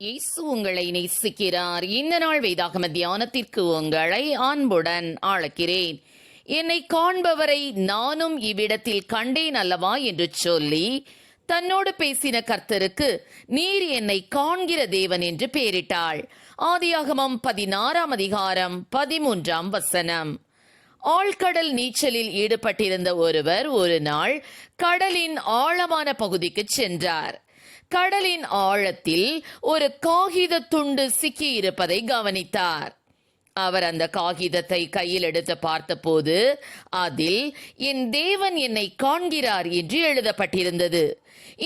இயேசு உங்களை நேசிக்கிறார். இந்த நாள் வேதாகம தியானத்திற்கு உங்களை அன்புடன் அழைக்கிறேன். என்னை காண்பவரை நானும் இவ்விடத்தில் கண்டேன் அல்லவா என்று சொல்லி தன்னோடு பேசின கர்த்தருக்கு நீர் என்னை காண்கிற தேவன் என்று பெயரிட்டாள். ஆதியாகமம் 16 அதிகாரம் 13 ஆழ்கடல் நீச்சலில் ஈடுபட்டிருந்த ஒருவர் ஒரு நாள் கடலின் ஆழமான பகுதிக்கு சென்றார். கடலின் ஆழத்தில் ஒரு காகித துண்டு சிக்கியிருப்பதை கவனித்தார். அவர் அந்த காகிதத்தை கையில் எடுத்து பார்த்தபோது அதில் என் தேவன் என்னை காண்கிறார் என்று எழுதப்பட்டிருந்தது.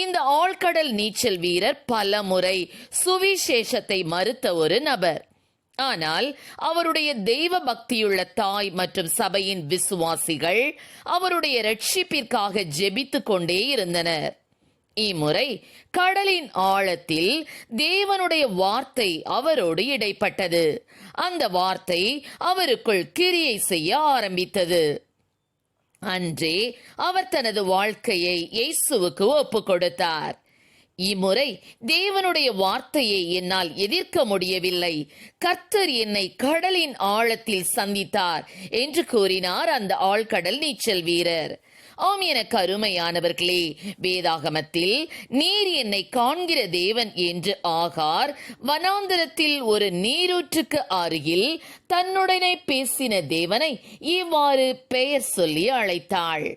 இந்த ஆழ்கடல் நீச்சல் வீரர் பல முறை சுவிசேஷத்தை மறுத்த ஒரு நபர். ஆனால் அவருடைய தெய்வ பக்தியுள்ள தாய் மற்றும் சபையின் விசுவாசிகள் அவருடைய ரட்சிப்பிற்காக ஜெபித்துக் கொண்டே இருந்தனர். இம்முறை கடலின் ஆழத்தில் தேவனுடைய வார்த்தை அவரோடு இடைப்பட்டது. அந்த வார்த்தை அவருக்குள் கிரியை செய்ய ஆரம்பித்தது. அன்றே அவர் தனது வாழ்க்கையை இயேசுவுக்கு ஒப்புக் கொடுத்தார். இம்முறை தேவனுடைய வார்த்தையை என்னால் எதிர்க்க முடியவில்லை. கர்த்தர் என்னை கடலின் ஆழத்தில் சந்தித்தார் என்று கூறினார் அந்த ஆழ்கடல் நீச்சல் வீரர். ஆம், எனக்கு அருமையானவர்களே, வேதாகமத்தில் நீர் என்னை காண்கிற தேவன் என்று ஆகார் வனாந்தரத்தில் ஒரு நீரூற்றுக்கு அருகில் தன்னுடனே பேசின தேவனை இவ்வாறு பெயர் சொல்லி அழைத்தாள்.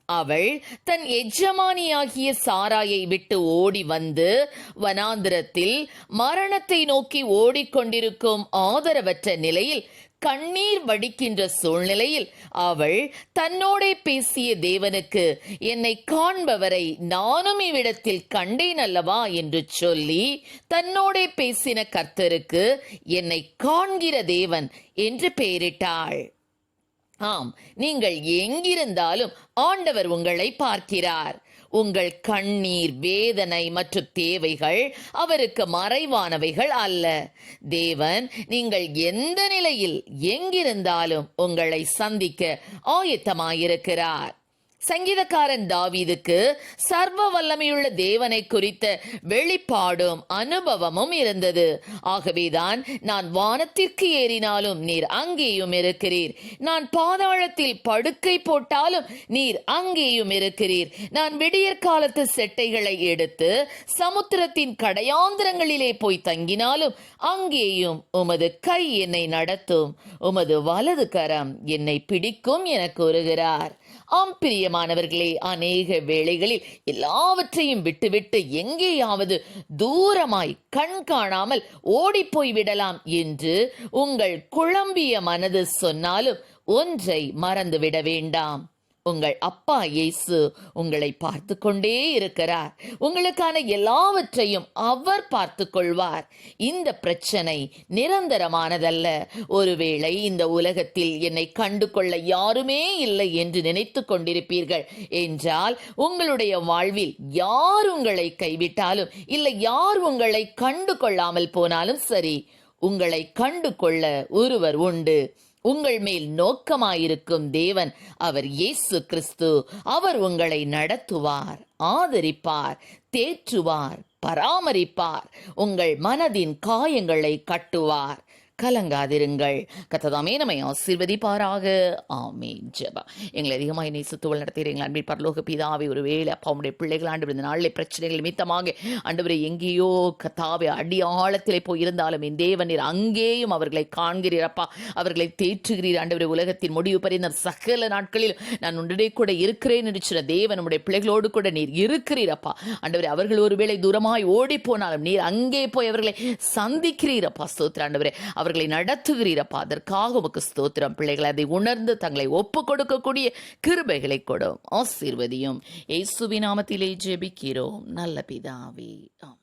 அவள் தன் எஜமானியாகிய சாராயை விட்டு ஓடி வந்து வனாந்திரத்தில் மரணத்தை நோக்கி ஓடிக்கொண்டிருக்கும் ஆதரவற்ற நிலையில் கண்ணீர் வடிக்கின்ற சூழ்நிலையில் அவள் தன்னோடே பேசிய தேவனுக்கு என்னை காண்பவரை நானும் இவ்விடத்தில் கண்டேன் அல்லவா என்று சொல்லி தன்னோடே பேசின கர்த்தருக்கு என்னை காண்கிற தேவன் என்று பெயரிட்டாள். ஆம், நீங்கள் எங்கிருந்தாலும் ஆண்டவர் உங்களை பார்க்கிறார். உங்கள் கண்ணீர், வேதனை மற்றும் தேவைகள் அவருக்கு மறைவானவைகள் அல்ல. தேவன் நீங்கள் எந்த நிலையில் எங்கிருந்தாலும் உங்களை சந்திக்க ஆயத்தமாயிருக்கிறார். சங்கீதக்காரன் தாவீதுக்கு சர்வ வல்லமையுள்ள தேவனை குறித்த வெளிப்பாடும் அனுபவமும் இருந்தது. ஆகவேதான் நான் வானத்திற்கு ஏறினாலும் நீர் அங்கேயும் இருக்கிறீர், நான் பாதாளத்தில் படுக்கை போட்டாலும் நீர் அங்கேயும் இருக்கிறீர், நான் விடியற் காலத்து செட்டைகளை எடுத்து சமுத்திரத்தின் கடையாந்திரங்களிலே போய் தங்கினாலும் அங்கேயும் உமது கை என்னை நடத்தும், உமது வலது கரம் என்னை பிடிக்கும் என கூறுகிறார். ஆம் பிரியமானவர்களே, அநேக வேளைகளில் எல்லாவற்றையும் விட்டுவிட்டு எங்கேயாவது தூரமாய் கண் காணாமல் ஓடிப்போய் விடலாம் என்று உங்கள் குழம்பிய மனது சொன்னாலும் ஒன்றை மறந்துவிட வேண்டாம். உங்கள் அப்பா இயேசு உங்களை பார்த்து கொண்டே இருக்கிறார். உங்களுக்கான எல்லாவற்றையும் அவர் பார்த்து கொள்வார். இந்த பிரச்சனை நிரந்தரமானதல்ல. ஒருவேளை இந்த உலகத்தில் என்னை கண்டு கொள்ள யாருமே இல்லை என்று நினைத்து கொண்டிருப்பீர்கள் என்றால் உங்களுடைய வாழ்வில் யார் உங்களை கைவிட்டாலும் இல்லை, யார் உங்களை கண்டு கொள்ளாமல் போனாலும் சரி, உங்களை கண்டு கொள்ள ஒருவர் உண்டு. உங்கள் மேல் நோக்கமாயிருக்கும் தேவன் அவர் இயேசு கிறிஸ்து. அவர் உங்களை நடத்துவார், ஆதரிப்பார், தேற்றுவார், பராமரிப்பார், உங்கள் மனதின் காயங்களை கட்டுவார். கலங்காதிருங்கள். கர்த்தர் நம்மை ஆசீர்வதிப்பாராக. ஆமென். ஜெபம். எங்களை அதிகமாக நேசித்து வளர்த்தீர் எங்கள் அன்பில் பரலோக பிதாவே, ஒருவேளை அப்பா உடைய பிள்ளைகள் ஆண்டவர் இந்த நாளிலே பிரச்சனைகள் நிமித்தமாக ஆண்டவரை எங்கேயோ கர்த்தாவே அடியாழத்திலே போய் இருந்தாலும் என் தேவன் நீர் அங்கேயும் அவர்களை காண்கிறீர் அப்பா, அவர்களை தேற்றுகிறீர் ஆண்டவரை. உலகத்தின் முடிவு பறிந்த சகல நாட்களில் நான் உடனே கூட இருக்கிறேன் என்று சொன்ன தேவன் நம்முடைய பிள்ளைகளோடு கூட நீர் இருக்கிறீர் அப்பா. ஆண்டவரை அவர்கள் ஒருவேளை தூரமாய் ஓடி போனாலும் நீர் அங்கே போய் அவர்களை சந்திக்கிறீர் அப்பா. ஸ்தோத்திரம் ஆண்டவரே, அவர்களை நடத்துகிறீரப்பா. அதற்காக உமக்கு ஸ்தோத்திரம். பிள்ளைகளை அதை உணர்ந்து தங்களை ஒப்பு கொடுக்கக்கூடிய கிருபைகளை கொடும். ஆசீர்வதியும். இயேசுவின் நாமத்திலே ஜெபிக்கிறோம் நல்ல பிதாவே. ஆமென்.